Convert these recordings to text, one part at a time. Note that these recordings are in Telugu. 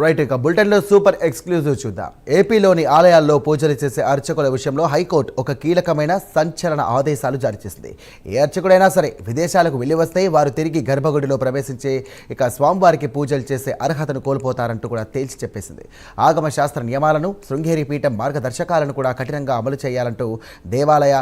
రైట్, ఇక బులెటిన్లో సూపర్ ఎక్స్క్లూజివ్ చూద్దాం. ఏపీలోని ఆలయాల్లో పూజలు చేసే అర్చకుల విషయంలో హైకోర్టు ఒక కీలకమైన సంచలన ఆదేశాలు జారీ చేసింది. ఏ అర్చకుడైనా సరే విదేశాలకు వెళ్లి వస్తే వారు తిరిగి గర్భగుడిలో ప్రవేశించే స్వామివారికి పూజలు చేసే అర్హతను కోల్పోతారంటూ కూడా తేల్చి చెప్పేసింది. ఆగమ శాస్త్ర నియమాలను, శృంగేరి పీఠం మార్గదర్శకాలను కూడా కఠినంగా అమలు చేయాలంటూ దేవాలయ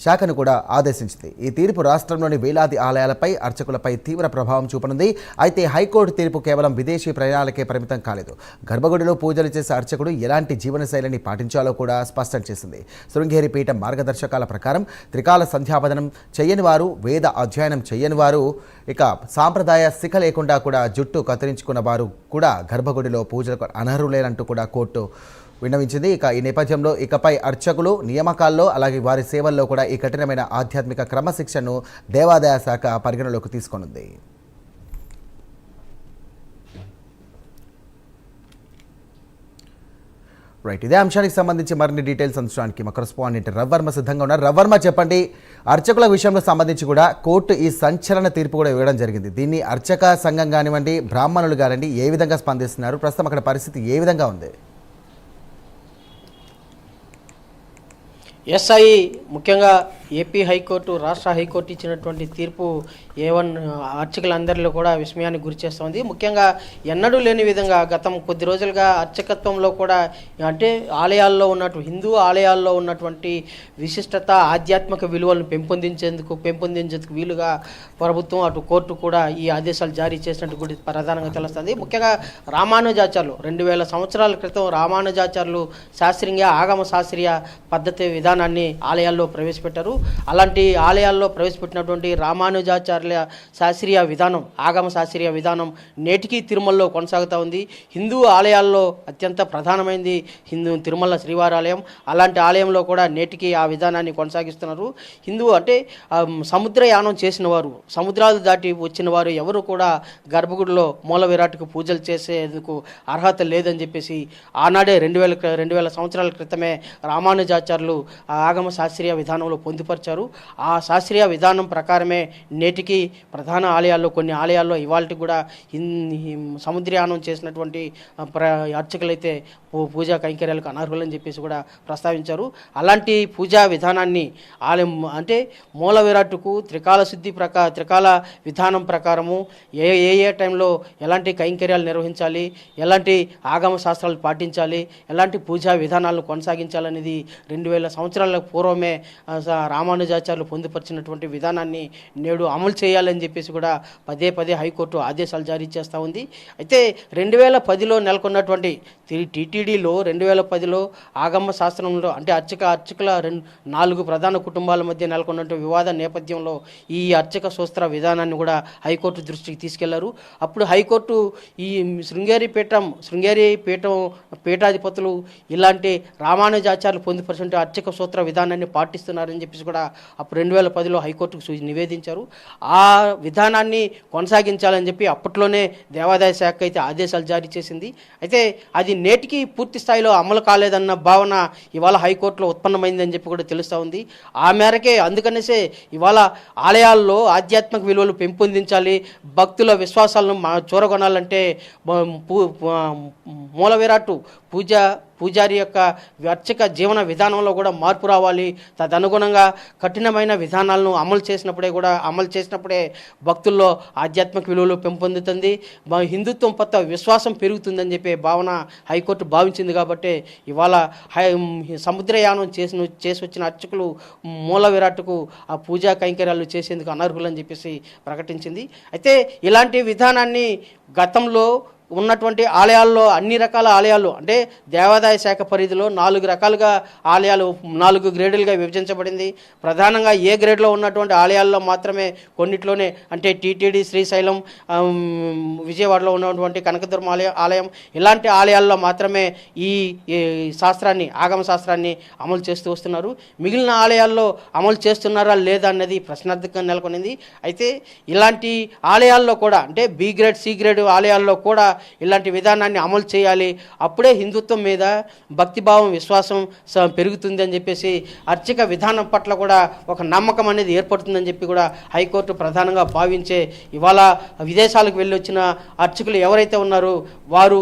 శాఖను కూడా ఆదేశించింది. ఈ తీర్పు రాష్ట్రంలోని వేలాది ఆలయాలపై, అర్చకులపై తీవ్ర ప్రభావం చూపనుంది. అయితే హైకోర్టు తీర్పు కేవలం విదేశీ ప్రయాణాలకే పరిమితం కాలేదు. గర్భగుడిలో పూజలు చేసే అర్చకుడు ఎలాంటి జీవనశైలిని పాటించాలో కూడా స్పష్టం చేసింది. శృంగేరి పీఠం మార్గదర్శకాల ప్రకారం త్రికాల సంధ్యావందనం చేయని వారు, వేద అధ్యయనం చేయని వారు, సాంప్రదాయ శిఖ లేకుండా కూడా జుట్టు కత్తిరించుకున్న వారు కూడా గర్భగుడిలో పూజలకు అనర్హులేనంటూ కూడా కోర్టు విన్నవించింది. ఈ నేపథ్యంలో ఇకపై అర్చకులు నియామకాల్లో అలాగే వారి సేవల్లో కూడా ఈ కఠినమైన ఆధ్యాత్మిక క్రమశిక్షణను దేవాదాయ శాఖ పరిగణలోకి తీసుకోనుంది. రైట్, ఇదే అంశానికి సంబంధించి మరిన్ని డీటెయిల్స్ అందించడానికి మా కరెస్పాండెంట్ రవివర్మ సిద్ధంగా ఉన్నారు. రవివర్మ, చెప్పండి, అర్చకుల విషయంలో సంబంధించి కూడా కోర్టు ఈ సంచలన తీర్పు కూడా ఇవ్వడం జరిగింది. దీన్ని అర్చక సంఘం కానివ్వండి, బ్రాహ్మణులు కానివ్వండి, ఏ విధంగా స్పందిస్తున్నారు? ప్రస్తుతం అక్కడ పరిస్థితి ఏ విధంగా ఉంది? ఎస్ఐ ముఖ్యంగా ఏపీ హైకోర్టు, రాష్ట్ర హైకోర్టు ఇచ్చినటువంటి తీర్పు అర్చకులందరిలో కూడా విస్మయానికి గురి చేస్తుంది. ముఖ్యంగా ఎన్నడూ లేని విధంగా గతం కొద్ది రోజులుగా అర్చకత్వంలో కూడా అంటే ఆలయాల్లో హిందూ ఆలయాల్లో ఉన్నటువంటి విశిష్టత, ఆధ్యాత్మిక విలువలను పెంపొందించేందుకు వీలుగా ప్రభుత్వం అటు కోర్టు కూడా ఈ ఆదేశాలు జారీ చేసినట్టు కూడా ప్రధానంగా తెలుస్తుంది. ముఖ్యంగా రామానుజాచార్యులు 2000 సంవత్సరాల క్రితం రామానుజాచార్యులు ఆగమ శాస్త్రీయ పద్ధతి విధానాన్ని ఆలయాల్లో ప్రవేశపెట్టారు. అలాంటి ఆలయాల్లో ప్రవేశపెట్టినటువంటి రామానుజాచార్యుల శాస్త్రీయ విధానం, ఆగమ శాస్త్రీయ విధానం నేటికీ తిరుమలలో కొనసాగుతూ ఉంది. హిందూ ఆలయాల్లో అత్యంత ప్రధానమైనది తిరుమల శ్రీవారి ఆలయం. అలాంటి ఆలయంలో కూడా నేటికి ఆ విధానాన్ని కొనసాగిస్తున్నారు. హిందూ అంటే సముద్రయానం చేసిన వారు, సముద్రాలు దాటి వచ్చిన వారు ఎవరు కూడా గర్భగుడిలో మూల విరాట్కు పూజలు చేసేందుకు అర్హత లేదని చెప్పేసి ఆనాడే 2000 సంవత్సరాల క్రితమే రామానుజాచార్యులు ఆగమ శాస్త్రీయ విధానంలో పొందుపరిచారు. ఆ శాస్త్రీయ విధానం ప్రకారమే నేటికి ప్రధాన ఆలయాల్లో, కొన్ని ఆలయాల్లో ఇవాళకి కూడా సముద్రయానం చేసినటువంటి అర్చకులైతే పూజా కైంకర్యాలకు అనర్హులని చెప్పేసి కూడా ప్రస్తావించారు. అలాంటి పూజా విధానాన్ని ఆలయం అంటే మూల విరాట్టుకు త్రికాల విధానం ప్రకారము ఏ టైంలో ఎలాంటి కైంకర్యాలు నిర్వహించాలి, ఎలాంటి ఆగమ శాస్త్రాలు పాటించాలి, ఎలాంటి పూజా విధానాలను కొనసాగించాలనేది 2000 సంవత్సరాల పూర్వమే రామానుజాచార్యులు పొందుపరిచినటువంటి విధానాన్ని నేడు అమలు చేయాలని చెప్పేసి కూడా పదే హైకోర్టు ఆదేశాలు జారీ చేస్తూ ఉంది. అయితే 2010లో నెలకొన్నటువంటి టీటీడీలో 2010లో ఆగమ శాస్త్రంలో అంటే అర్చకుల 4 ప్రధాన కుటుంబాల మధ్య నెలకొన్నటువంటి వివాద నేపథ్యంలో ఈ అర్చక సూస్త్ర విధానాన్ని కూడా హైకోర్టు దృష్టికి తీసుకెళ్లారు. అప్పుడు హైకోర్టు ఈ శృంగేరి పీఠం పీఠాధిపతులు ఇలాంటి రామానుజాచార్యులు పొందుపరిచిన అర్చక సూత్ర విధానాన్ని పాటిస్తున్నారని చెప్పేసి కూడా అప్పుడు 2010లో హైకోర్టుకు నివేదించారు. ఆ విధానాన్ని కొనసాగించాలని చెప్పి అప్పట్లోనే దేవాదాయ శాఖ అయితే ఆదేశాలు జారీ చేసింది. అయితే అది నేటికి పూర్తి స్థాయిలో అమలు కాలేదన్న భావన ఇవాళ హైకోర్టులో ఉత్పన్నమైందని చెప్పి కూడా తెలుస్తూ ఉంది. ఆ మేరకే అందుకనేసే ఇవాళ ఆలయాల్లో ఆధ్యాత్మిక విలువలు పెంపొందించాలి, భక్తుల విశ్వాసాలను చూరగొనాలంటే మూల విరాట్టు పూజారి యొక్క అర్చక జీవన విధానంలో కూడా మార్పు రావాలి. తదనుగుణంగా కఠినమైన విధానాలను అమలు చేసినప్పుడే భక్తుల్లో ఆధ్యాత్మిక విలువలు పెంపొందుతుంది, హిందుత్వం పట్ల విశ్వాసం పెరుగుతుందని చెప్పే భావన హైకోర్టు భావించింది. కాబట్టి ఇవాళ సముద్రయానం చేసి వచ్చిన అర్చకులు మూల విరాట్టుకు ఆ పూజా కైంకర్యాలు చేసేందుకు అనర్హులని చెప్పేసి ప్రకటించింది. అయితే ఇలాంటి విధానాన్ని గతంలో ఉన్నటువంటి ఆలయాల్లో అన్ని రకాల ఆలయాలు అంటే దేవాదాయ శాఖ పరిధిలో 4 రకాలుగా ఆలయాలు 4 గ్రేడులుగా విభజించబడింది. ప్రధానంగా ఏ గ్రేడ్లో ఉన్నటువంటి ఆలయాల్లో మాత్రమే కొన్నిట్లోనే అంటే టీటీడీ శ్రీశైలం, విజయవాడలో ఉన్నటువంటి కనకదుర్గ ఆలయం ఇలాంటి ఆలయాల్లో మాత్రమే ఈ ఆగమ శాస్త్రాన్ని అమలు చేస్తూ వస్తున్నారు. మిగిలిన ఆలయాల్లో అమలు చేస్తున్నారా లేదా అన్నది ప్రశ్నార్థకంగా నెలకొనింది. అయితే ఇలాంటి ఆలయాల్లో కూడా అంటే బి గ్రేడ్, సి గ్రేడ్ ఆలయాల్లో కూడా ఇలాంటి విధానాన్ని అమలు చేయాలి, అప్పుడే హిందుత్వం మీద భక్తిభావం విశ్వాసం పెరుగుతుంది అని చెప్పేసి అర్చక విధానం పట్ల కూడా ఒక నమ్మకం అనేది ఏర్పడుతుందని చెప్పి కూడా హైకోర్టు ప్రధానంగా భావించే ఇవాళ విదేశాలకు వెళ్ళి వచ్చిన అర్చకులు ఎవరైతే ఉన్నారో వారు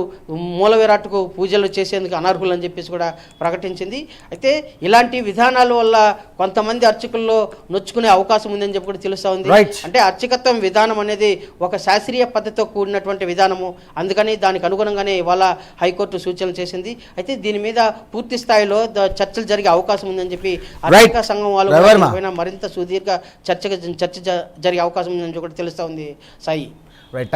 మూల విరాట్కు పూజలు చేసేందుకు అనర్హులు అని చెప్పేసి కూడా ప్రకటించింది. అయితే ఇలాంటి విధానాల వల్ల కొంతమంది అర్చకుల్లో నొచ్చుకునే అవకాశం ఉందని చెప్పి కూడా తెలుస్తూ ఉంది. అంటే అర్చకత్వం విధానం అనేది ఒక శాస్త్రీయ పద్ధతితో కూడినటువంటి విధానము, అందుకని దానికి అనుగుణంగానే ఇవాళ హైకోర్టు సూచనలు చేసింది. అయితే దీని మీద పూర్తి స్థాయిలో చర్చలు జరిగే అవకాశం ఉందని చెప్పి అర్చక సంఘం వాళ్ళు మరింత సుదీర్ఘ చర్చ జరిగే అవకాశం ఉందని కూడా తెలుస్తూ ఉంది. సాయి.